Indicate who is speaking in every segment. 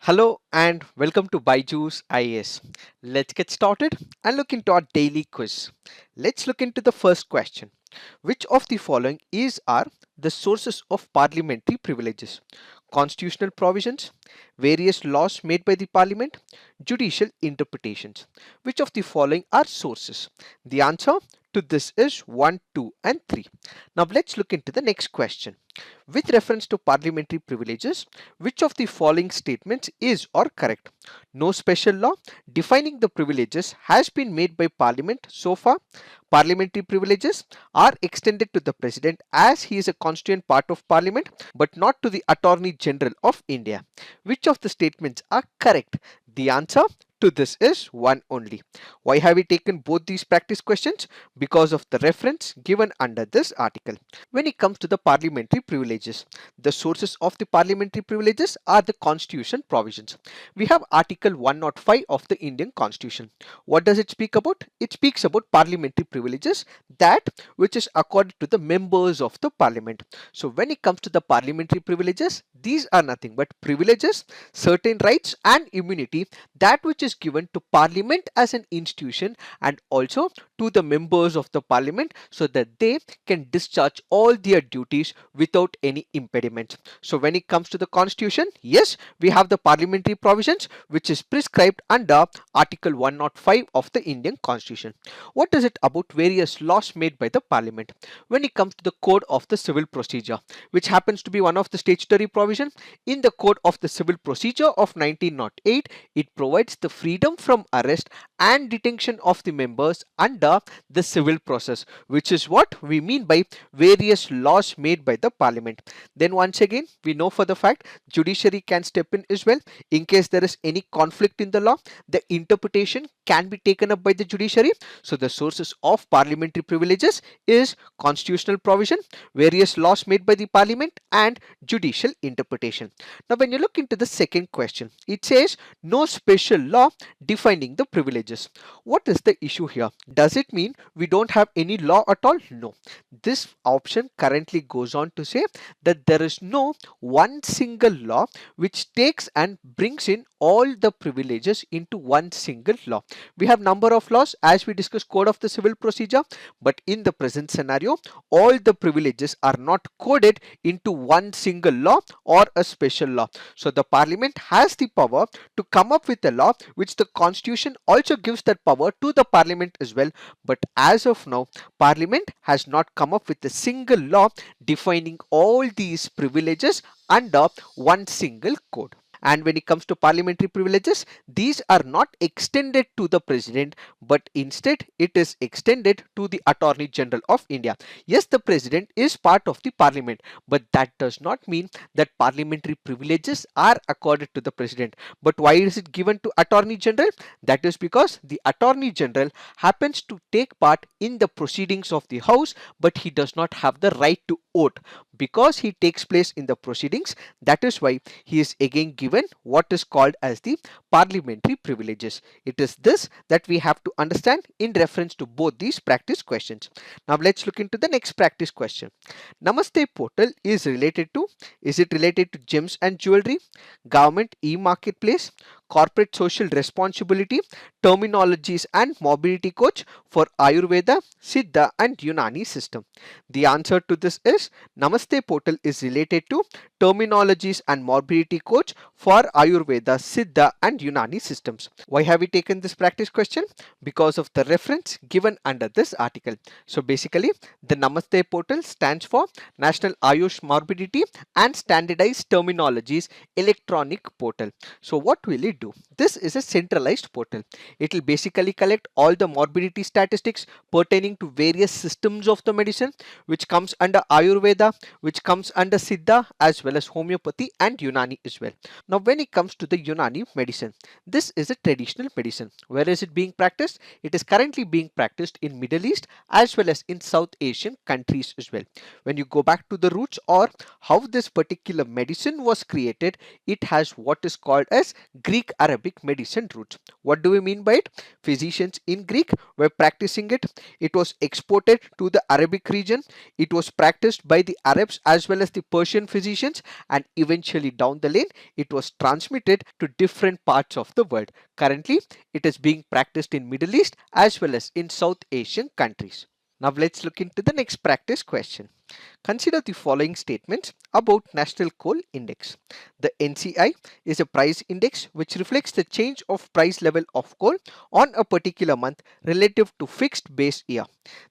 Speaker 1: Hello and welcome to Byju's IAS. Let's get started and look into our daily quiz. Let's look into the first question. Which of the following are the sources of parliamentary privileges? Constitutional provisions, various laws made by the parliament, judicial interpretations. Which of the following are sources? The answer to this is 1, 2 and 3. Now let's look into the next question. With reference to parliamentary privileges, which of the following statements is or correct? No special law defining the privileges has been made by Parliament so far. Parliamentary privileges are extended to the President as he is a constituent part of Parliament but not to the Attorney General of India. Which of the statements are correct? The answer to this is one only. Why have we taken both these practice questions? Because of the reference given under this article. When it comes to the parliamentary privileges, the sources of the parliamentary privileges are the constitution provisions. We have Article 105 of the Indian Constitution. What does it speak about? It speaks about parliamentary privileges that which is accorded to the members of the parliament. So when it comes to the parliamentary privileges, these are nothing but privileges, certain rights and immunity that which is given to parliament as an institution and also to the members of the parliament so that they can discharge all their duties without any impediment. So when it comes to the constitution, yes, we have the parliamentary provisions which is prescribed under article 105 of the Indian Constitution. What is it about various laws made by the parliament? When it comes to the code of the civil procedure, which happens to be one of the statutory provision in the code of the civil procedure of 1908, it provides the freedom from arrest and detention of the members under the civil process, which is what we mean by various laws made by the parliament. Then once again, we know for the fact judiciary can step in as well in case there is any conflict in the law. The interpretation can be taken up by the judiciary. So the sources of parliamentary privileges is constitutional provision, various laws made by the parliament and judicial interpretation. Now when you look into the second question, it says no special law defining the privileges. What is the issue here? Does it mean we don't have any law at all? No. This option currently goes on to say that there is no one single law which takes and brings in all the privileges into one single law. We have number of laws as we discussed code of the civil procedure, but in the present scenario all the privileges are not coded into one single law or a special law. So the parliament has the power to come up with a law which the constitution also gives that power to the parliament as well, but as of now parliament has not come up with a single law defining all these privileges under one single code. And when it comes to parliamentary privileges, these are not extended to the president, but instead it is extended to the Attorney General of India. Yes, the president is part of the parliament, but that does not mean that parliamentary privileges are accorded to the president. But why is it given to Attorney General? That is because the Attorney General happens to take part in the proceedings of the House, but he does not have the right to vote. Because he takes place in the proceedings, that is why he is again given what is called as the parliamentary privileges. It is this that we have to understand in reference to both these practice questions. Now let's look into the next practice question. Namaste portal is it related to gems and jewelry, government e-marketplace, corporate social responsibility, terminologies and mobility coach for Ayurveda, Siddha and Unani system? The answer to this is Namaste portal is related to terminologies and mobility coach for Ayurveda, Siddha and Unani systems. Why have we taken this practice question? Because of the reference given under this article. So basically the Namaste portal stands for National Ayush Morbidity and Standardized Terminologies Electronic Portal. So what will it do? This is a centralized portal. It will basically collect all the morbidity statistics pertaining to various systems of the medicine which comes under Ayurveda, which comes under Siddha as well as homeopathy and Unani as well. Now when it comes to the Unani medicine, this is a traditional medicine. Where is it being practiced? It is currently being practiced in Middle East as well as in South Asian countries as well. When you go back to the roots or how this particular medicine was created, it has what is called as Greek Greek Arabic medicine routes. What do we mean by it? Physicians in Greek were practicing it. It was exported to the Arabic region. It was practiced by the Arabs as well as the Persian physicians, and eventually down the lane it was transmitted to different parts of the world. Currently it is being practiced in Middle East as well as in South Asian countries. Now let's look into the next practice question. Consider the following statements about National Coal Index. The NCI is a price index which reflects the change of price level of coal on a particular month relative to fixed base year.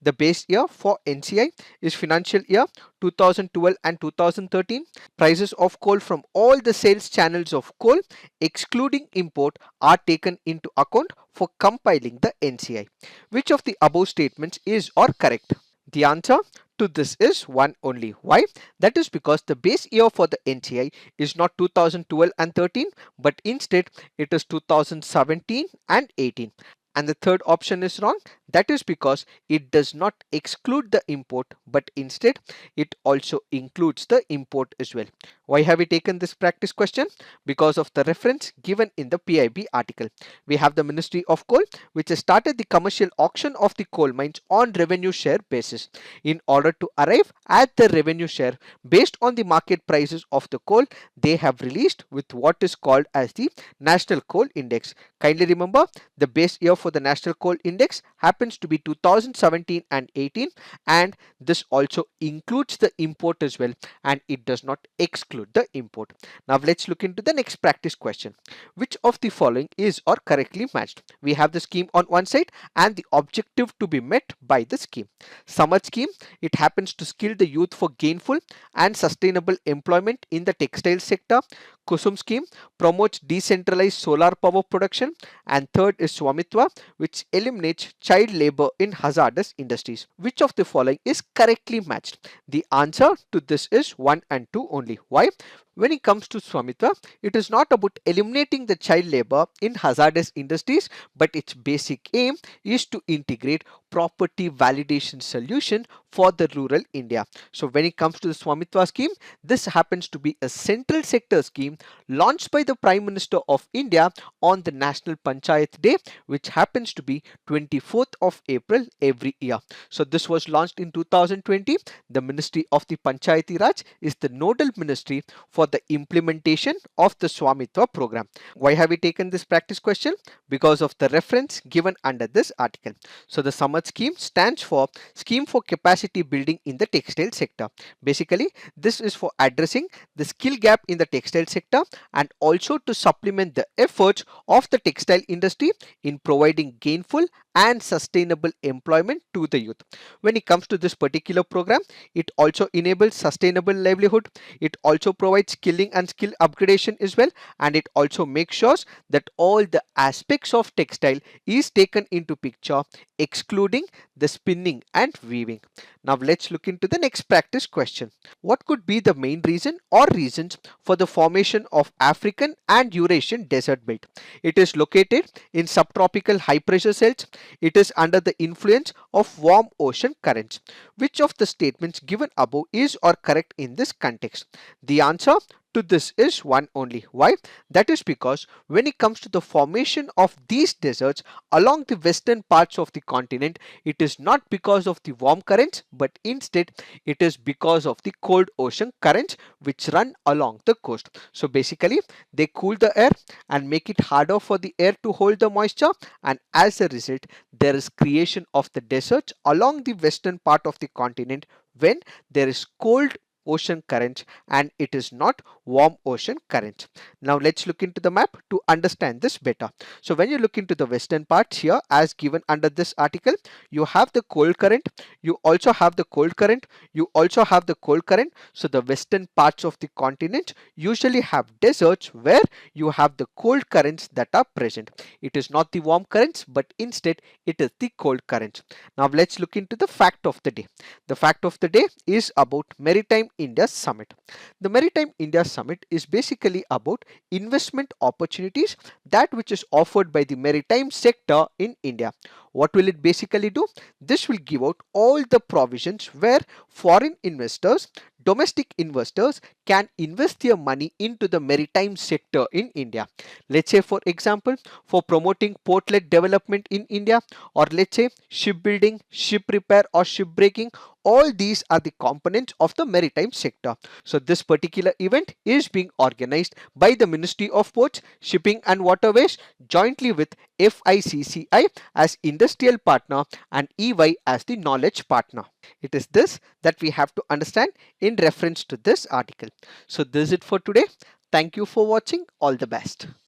Speaker 1: The base year for NCI is financial year 2012 and 2013. Prices of coal from all the sales channels of coal, excluding import, are taken into account for compiling the NCI. Which of the above statements is or correct? The answer to this is one only. Why? That is because the base year for the NCI is not 2012 and 13, but instead it is 2017 and 18. And the third option is wrong. That is because it does not exclude the import, but instead it also includes the import as well. Why have we taken this practice question? Because of the reference given in the PIB article. We have the Ministry of Coal, which has started the commercial auction of the coal mines on revenue share basis. In order to arrive at the revenue share based on the market prices of the coal, they have released with what is called as the National Coal Index. Kindly remember, the base year for the National Coal Index happens to be 2017 and 18, and this also includes the import as well, and it does not exclude the import. Now let's look into the next practice question. Which of the following is or correctly matched? We have the scheme on one side and the objective to be met by the scheme. Samad scheme, it happens to skill the youth for gainful and sustainable employment in the textile sector. Kusum scheme promotes decentralized solar power production, and third is Swamitwa, which eliminates child labor in hazardous industries. Which of the following is correctly matched? The answer to this is 1 and 2 only. Why? When it comes to Swamitwa, it is not about eliminating the child labor in hazardous industries, but its basic aim is to integrate property validation solution for the rural India. So when it comes to the Swamitwa scheme, this happens to be a central sector scheme launched by the Prime Minister of India on the National Panchayat Day, which happens to be 24th of April every year. So this was launched in 2020. The Ministry of the Panchayati Raj is the nodal ministry for the implementation of the Swamitwa program. Why have we taken this practice question? Because of the reference given under this article. So the Samad scheme stands for Scheme for Capacity Building in the Textile Sector. Basically, this is for addressing the skill gap in the textile sector and also to supplement the efforts of the textile industry in providing gainful and sustainable employment to the youth. When it comes to this particular program, it also enables sustainable livelihood. It also provides skilling and skill upgradation as well, and it also makes sure that all the aspects of textile is taken into picture, excluding the spinning and weaving. Now let's look into the next practice question. What could be the main reason or reasons for the formation of African and Eurasian desert belt? It is located in subtropical high pressure cells. It is under the influence of warm ocean currents. Which of the statements given above is or correct in this context? The answer to this is one only. Why? That is because when it comes to the formation of these deserts along the western parts of the continent, it is not because of the warm currents, but instead it is because of the cold ocean currents which run along the coast. So basically they cool the air and make it harder for the air to hold the moisture, and as a result there is creation of the deserts along the western part of the continent when there is cold ocean currents and it is not warm ocean currents. Now let's look into the map to understand this better. So when you look into the western parts here as given under this article, you have the cold current, you also have the cold current, you also have the cold current. So the western parts of the continent usually have deserts where you have the cold currents that are present. It is not the warm currents, but instead it is the cold currents. Now let's look into the fact of the day. The fact of the day is about Maritime India Summit. The Maritime India Summit is basically about investment opportunities that which is offered by the maritime sector in India. What will it basically do? This will give out all the provisions where foreign investors, domestic investors can invest their money into the maritime sector in India. Let's say, for example, for promoting port-led development in India, or let's say shipbuilding, ship repair, or shipbreaking. All these are the components of the maritime sector. So this particular event is being organized by the Ministry of Ports, Shipping and Waterways jointly with FICCI as industrial partner and EY as the knowledge partner. It is this that we have to understand in reference to this article. So this is it for today. Thank you for watching. All the best.